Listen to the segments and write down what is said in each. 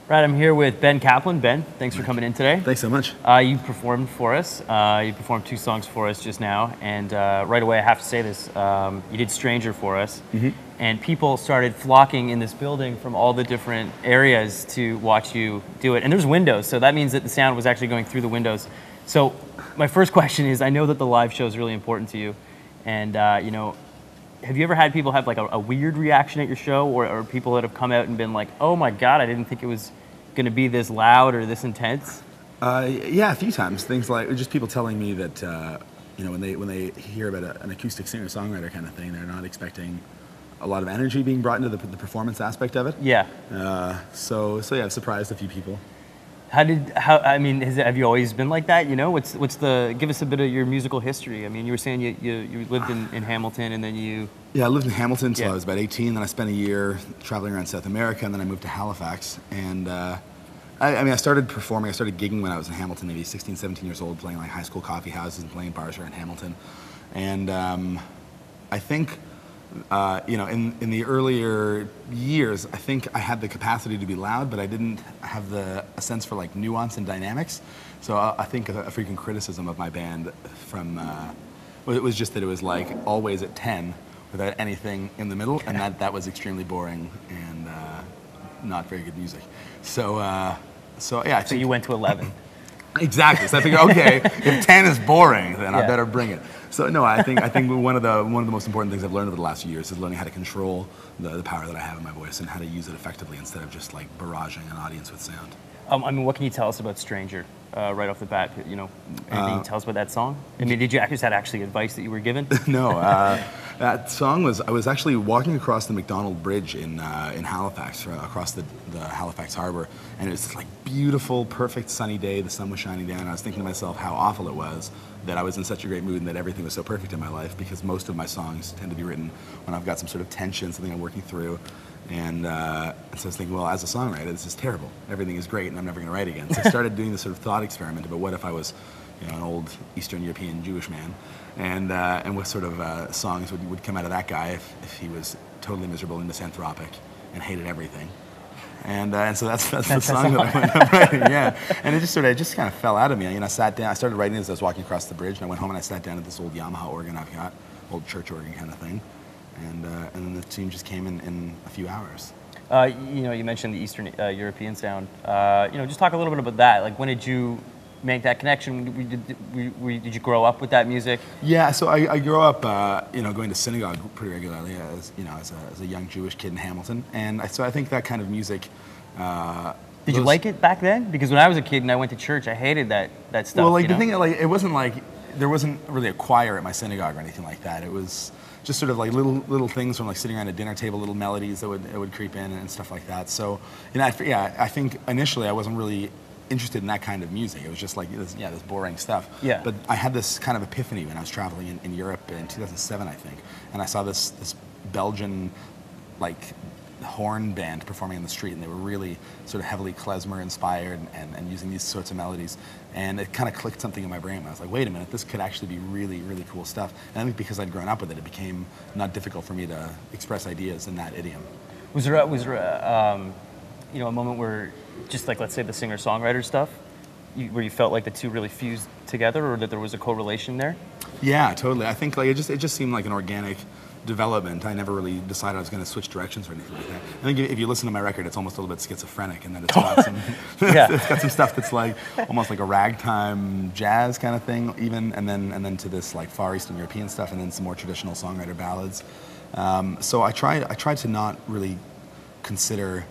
Right, I'm here with Ben Caplan. Ben, thanks for coming in today. Thanks so much. You performed for us. You performed 2 songs for us just now, and right away I have to say this: you did "Stranger" for us, and people started flocking in this building from all the different areas to watch you do it. And there's windows, so that means that the sound was actually going through the windows. So my first question is: I know that the live show is really important to you, and you know, have you ever had people have like a weird reaction at your show, or people that have come out and been like, "Oh my God, I didn't think it was going to be this loud or this intense"? Yeah, a few times. Things like just people telling me that you know, when they hear about an acoustic singer-songwriter kind of thing, they're not expecting a lot of energy being brought into the performance aspect of it. Yeah. So yeah, I've surprised a few people. I mean, have you always been like that? You know, give us a bit of your musical history. I mean, you were saying you lived in Hamilton, and then you... Yeah, I lived in Hamilton until I was about 18, then I spent a year traveling around South America, and then I moved to Halifax. And I mean, I started performing, I started gigging when I was in Hamilton, maybe 16, 17 years old, playing like high school coffee houses and playing bars around Hamilton. And I think, you know, in the earlier years, I think I had the capacity to be loud, but I didn't have a sense for like nuance and dynamics. So I think a frequent criticism of my band from, it was just that it was like always at 10 without anything in the middle, and that was extremely boring and not very good music. So yeah, I think... So you went to 11. Exactly. So I figured, okay, if 10 is boring, then I better bring it. So no, I think one of the most important things I've learned over the last few years is learning how to control the power that I have in my voice and how to use it effectively instead of just like barraging an audience with sound. I mean, what can you tell us about "Stranger" right off the bat? You know, anything you tell us about that song? I mean, is that actually advice that you were given? No, that song was, I was actually walking across the McDonald Bridge in Halifax, across the Halifax Harbor, and it was this like beautiful, perfect sunny day. The sun was shining down, and I was thinking to myself how awful it was that I was in such a great mood and that everything was so perfect in my life, because most of my songs tend to be written when I've got some sort of tension, something I'm working through. And so I was thinking, well, as a songwriter, this is terrible. Everything is great, and I'm never going to write again. So I started doing this sort of thought experiment about what if I was, you know, an old Eastern European Jewish man, and what sort of songs would come out of that guy if he was totally miserable and misanthropic and hated everything. And so that's the song that I went up writing, yeah. And it just kind of fell out of me. You know, I sat down, I started writing as I was walking across the bridge, and I went home and I sat down at this old Yamaha organ I've got, old church organ kind of thing. And then the tune just came in a few hours. You know, you mentioned the Eastern European sound. You know, just talk a little bit about that. Like, when did you make that connection? Did you grow up with that music? Yeah, so I grew up, you know, going to synagogue pretty regularly as a young Jewish kid in Hamilton, and so I think that kind of music. Did you like it back then? Because when I was a kid and I went to church, I hated that stuff. Well, like the thing, like it wasn't like there wasn't really a choir at my synagogue or anything like that. It was just sort of like little things from like sitting around a dinner table, little melodies that would creep in and stuff like that. So, you know, I think initially I wasn't really interested in that kind of music. It was just like this boring stuff. Yeah. But I had this kind of epiphany when I was traveling in Europe in 2007, I think, and I saw this Belgian like horn band performing in the street, and they were really sort of heavily klezmer inspired and using these sorts of melodies, and it kind of clicked something in my brain. I was like, wait a minute, this could actually be really, really cool stuff. And I think because I'd grown up with it, it became not difficult for me to express ideas in that idiom. Was there you know, a moment where, just like, let's say the singer-songwriter stuff, where you felt like the two really fused together, or that there was a correlation there? Yeah, totally. I think like it just seemed like an organic development. I never really decided I was going to switch directions or anything like that. I think if you listen to my record, it's almost a little bit schizophrenic, and then it's got some, it's got some stuff that's like almost like a ragtime jazz kind of thing, even, and then to this like Far Eastern European stuff, and then some more traditional songwriter ballads. So I tried to not really consider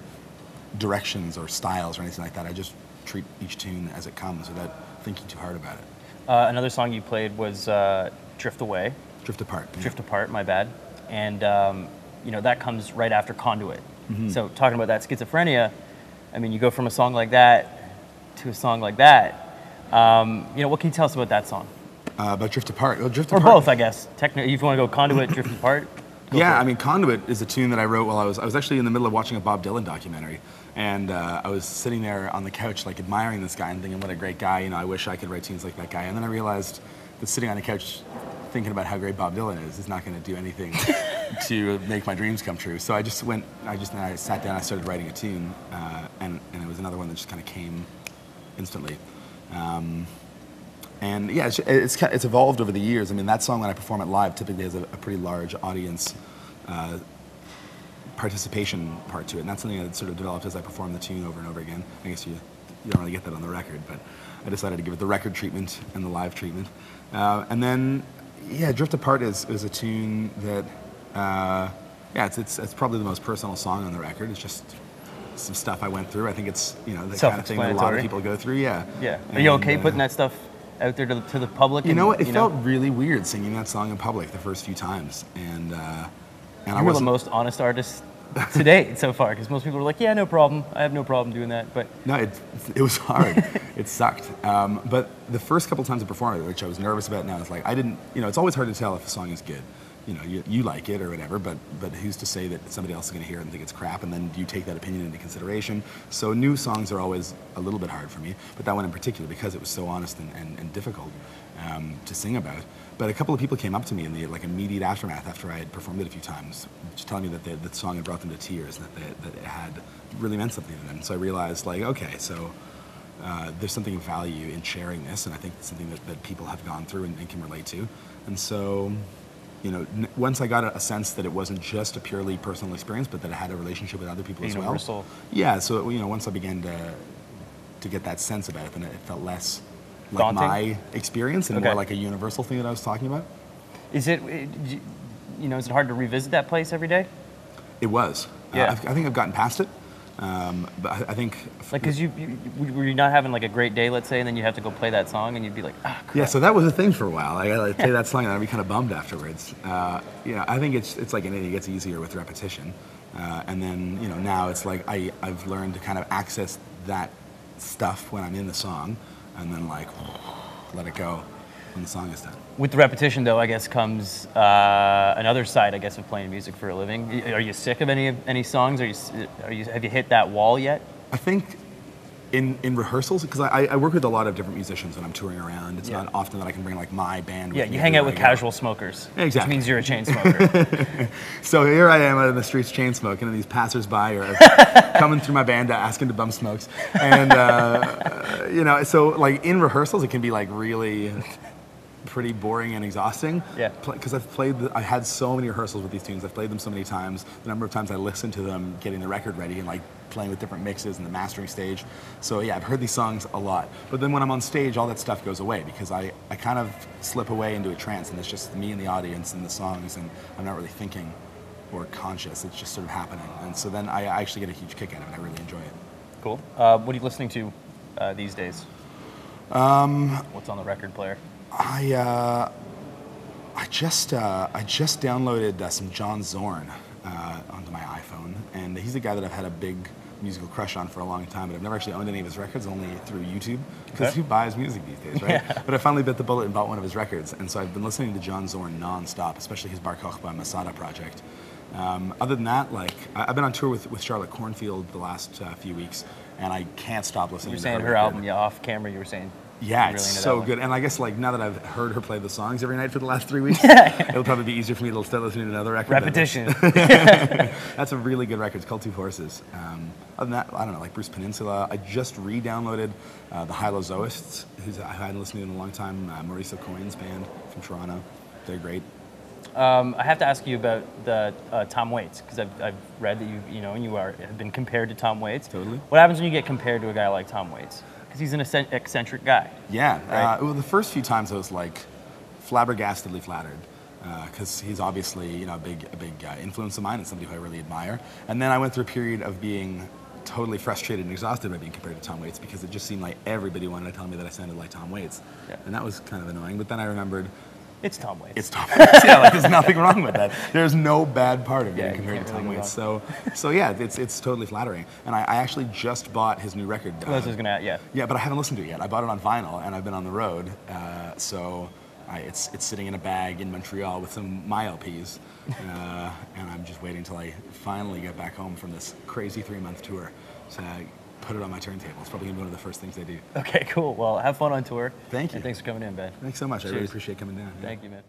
directions or styles or anything like that. I just treat each tune as it comes without thinking too hard about it. Another song you played was "Drift Away." Drift Apart. Yeah. Drift Apart, my bad. And, you know, that comes right after Conduit. Mm-hmm. So talking about that schizophrenia, I mean, you go from a song like that to a song like that. You know, what can you tell us about that song? About Drift Apart? Well, Drift or Apart. both, I guess. If you want to go Conduit, Drift Apart. Yeah, I mean, Conduit is a tune that I wrote while I was actually in the middle of watching a Bob Dylan documentary. And I was sitting there on the couch, like, admiring this guy and thinking, what a great guy. You know, I wish I could write tunes like that guy. And then I realized that sitting on the couch thinking about how great Bob Dylan is not going to do anything to make my dreams come true. So I sat down, I started writing a tune, and it was another one that just kind of came instantly. And yeah, it's evolved over the years. I mean, that song when I perform it live typically has a pretty large audience participation part to it, and that's something that sort of developed as I performed the tune over and over again. I guess you don't really get that on the record, but I decided to give it the record treatment and the live treatment. And then, yeah, Drift Apart is a tune that, yeah, it's probably the most personal song on the record. It's just some stuff I went through. I think it's, the kind of thing that a lot of people go through, yeah. Yeah. Are you okay putting that stuff out there to the public? You know what? It felt really weird singing that song in public the first few times, and you were the most honest artist to date so far, because most people were like, yeah, no problem. I have no problem doing that. But no, it was hard. It sucked. But the first couple times I performed it, which I was nervous about now, it's like I didn't, it's always hard to tell if a song is good. You like it or whatever, but who's to say that somebody else is going to hear it and think it's crap, and then you take that opinion into consideration. So new songs are always a little bit hard for me, but that one in particular, because it was so honest and difficult to sing about. But a couple of people came up to me in the immediate aftermath after I had performed it a few times, just telling me that the song had brought them to tears, that it had really meant something to them. So I realized, okay, so there's something of value in sharing this, and I think it's something that people have gone through and can relate to. And so, once I got a sense that it wasn't just a purely personal experience, but that it had a relationship with other people as well. Yeah, so once I began to get that sense about it, then it felt less like daunting? My experience and more like a universal thing that I was talking about. Is is it hard to revisit that place every day? It was. Yeah. I think I've gotten past it. But I think... because were you not having a great day, let's say, and then you have to go play that song and you'd be like, crap. Yeah, so that was a thing for a while. I gotta play that song and I'd be kind of bummed afterwards. I think it's like anything, it gets easier with repetition. And then, now it's like I've learned to kind of access that stuff when I'm in the song and then let it go when the song is done. With the repetition, though, I guess comes another side, I guess, of playing music for a living. Are you sick of any songs? Have you hit that wall yet? I think in rehearsals, because I work with a lot of different musicians when I'm touring around. It's not often that I can bring my band with me. Yeah, you hang out with casual smokers. Exactly. Which means you're a chain smoker. So here I am out in the streets chain smoking, and these passersby are coming through my band asking to bum smokes. And, so in rehearsals, it can be really pretty boring and exhausting. Yeah. Because I had so many rehearsals with these tunes. I've played them so many times. The number of times I listened to them, getting the record ready and playing with different mixes and the mastering stage. So yeah, I've heard these songs a lot. But then when I'm on stage, all that stuff goes away because I kind of slip away into a trance, and it's just me and the audience and the songs, and I'm not really thinking or conscious. It's just sort of happening. And so then I actually get a huge kick out of it. I really enjoy it. Cool. What are you listening to these days? What's on the record player? I just downloaded some John Zorn onto my iPhone, and he's a guy that I've had a big musical crush on for a long time, but I've never actually owned any of his records, only through YouTube, because who buys music these days, right? Yeah. But I finally bit the bullet and bought one of his records, and so I've been listening to John Zorn non-stop, especially his Bar Kochba Masada project. Other than that, I've been on tour with Charlotte Cornfield the last few weeks, and I can't stop listening to her. You were saying her album, off camera, you were saying. Yeah, it's so good. And I guess now that I've heard her play the songs every night for the last 3 weeks, it'll probably be easier for me to start listening to another record. Repetition. That's a really good record. It's called Two Horses. Other than that, I don't know, Bruce Peninsula. I just re-downloaded the Hylozoists, I hadn't listened to in a long time. Mauricio Coyne's band from Toronto. They're great. I have to ask you about the Tom Waits, because I've read that you have been compared to Tom Waits. Totally. What happens when you get compared to a guy like Tom Waits? He's an eccentric guy. Yeah. Right? Well, the first few times I was flabbergastedly flattered, because he's obviously a big influence of mine and somebody who I really admire. And then I went through a period of being totally frustrated and exhausted by being compared to Tom Waits, because it just seemed like everybody wanted to tell me that I sounded like Tom Waits. Yeah. And that was kind of annoying. But then I remembered, it's Tom Waits. It's Tom Waits. Yeah, there's nothing wrong with that. There's no bad part of being compared to Tom Waits. So yeah, it's totally flattering. And I actually just bought his new record. Yeah, but I haven't listened to it yet. I bought it on vinyl, and I've been on the road. It's sitting in a bag in Montreal with some of my LPs, and I'm just waiting until I finally get back home from this crazy 3-month tour. So I put it on my turntable. It's probably going to be one of the first things I do. Okay, cool. Well, have fun on tour. Thank you. And thanks for coming in, Ben. Thanks so much. Cheers. I really appreciate coming down. Thank you, man.